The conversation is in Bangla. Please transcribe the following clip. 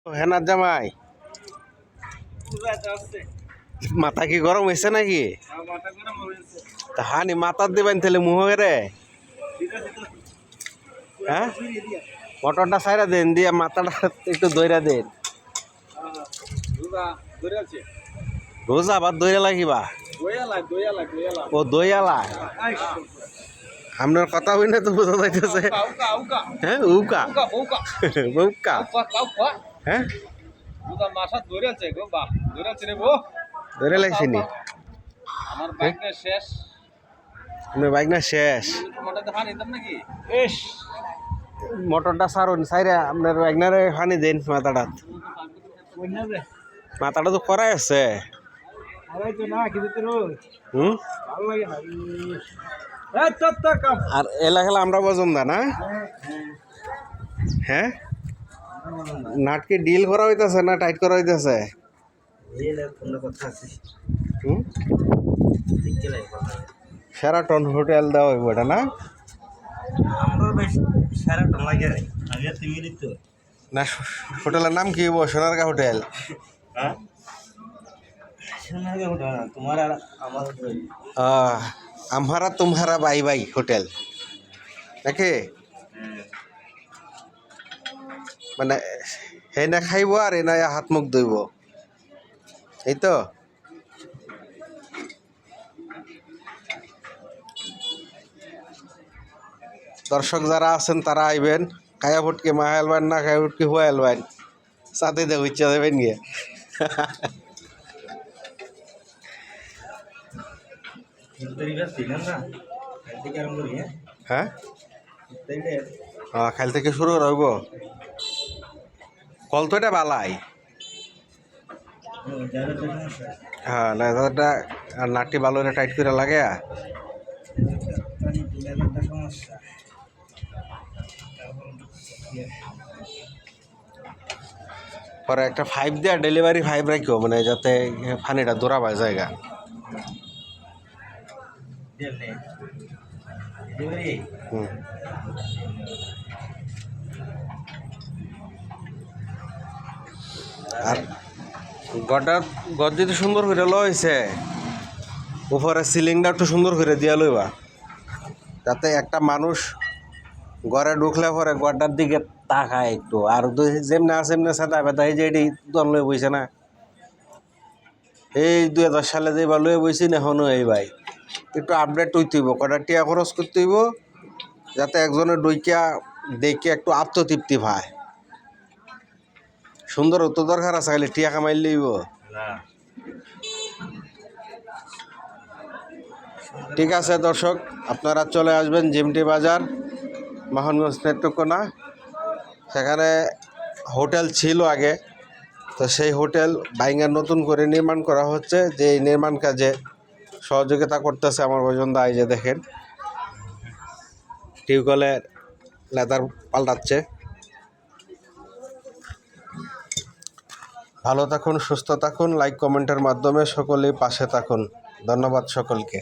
হেনার জামাই মাথা কি গরম হয়েছে নাকি? তা হানি মাথার দিবেন তাহলে মুহেরে। হ্যাঁ, মটরটা সাইরা দেন দিয়ে মাথাটা একটু দইরা দেন। রোজা আবার দইরা লাগিবা? ও দইয়ালা, আপনার কথা হই না তো বোঝা যাইতেছে। হ্যাঁ, উকা উকা। হ্যাঁ, ধরে লাগছে নি? আপনার বাইক না শেষ? মোটরটা সারুন, সাইরা আপনার বাইকনারে হানি দেন মাথাটা। মাথাটা তো করাই আছে। আর এলাকা আমরা বজন দা না? হ্যাঁ, নাটকে ডিল করা হইতেছে না টাইট করা হইতেছে? শেরাটন হোটেল দেওয়া হইব এটা না? না, হোটেলের নাম কি হইব? সোনারগাঁ হোটেল। আমারা তোমারা বাই বাই হোটেল নাকি? মানে হে না খাইব আর এ না হাত মুখ ধুইব, এই তো। দর্শক যারা আছেন তারা আইবেন, খায়া ফুটকে মা হেলবেন না খায়া ফুটকে হুয়া হেলবেন, সাথে দেব ইচ্ছা দেবেন গিয়ে। হ্যাঁ, খাল থেকে শুরু রইব। কল তো এটা বালাই। হ্যাঁ, লেদারটা আর নাটটি ভালো করে টাইট করে লাগে। পরে একটা 5 দেওয়া ডেলিভারি 5 রাখিও, মানে যাতে পানিটা দৌড়া পায় জায়গা। আর গড় যদি সুন্দর করে লইছে, উপরে সিলিংটা একটু সুন্দর করে দিয়া লইবা, যাতে একটা মানুষ ঘরে ঢুকলে পরে গড়টার দিকে তাকায় একটু। আর যেমনি আছে এমনি সাদা বেদা, এই যে এটি দল লয়ে বইছে না, এই 2010 সালে যে বা লয়ে বইছি না এখনো, এই ভাই একটু আপডেট হইতে হইব, কটা টিয়া খরচ করতে হইব, যাতে একজনের ডইকিয়া দেখে একটু আত্মতৃপ্তি পায়। সুন্দর তো দরকার আছে, খালি টিয়া কামাই লইব। ঠিক আছে দর্শক, আপনারা চলে আসবেন জিমটি বাজার, মোহনগঞ্জ নেত্রকোনা। সেখানে হোটেল ছিল আগে, তো সেই হোটেল ভাইঙ্গা নতুন করে নির্মাণ করা হচ্ছে। যে নির্মাণ কাজে সহযোগিতা করতেছে আমার পছন্দ। এই যে দেখেন, টিউবওয়েলের লেদার পাল্টাচ্ছে। ভালো থাকুন, সুস্থ থাকুন, লাইক কমেন্টের মাধ্যমে সকলেই পাশে থাকুন। ধন্যবাদ সকলকে।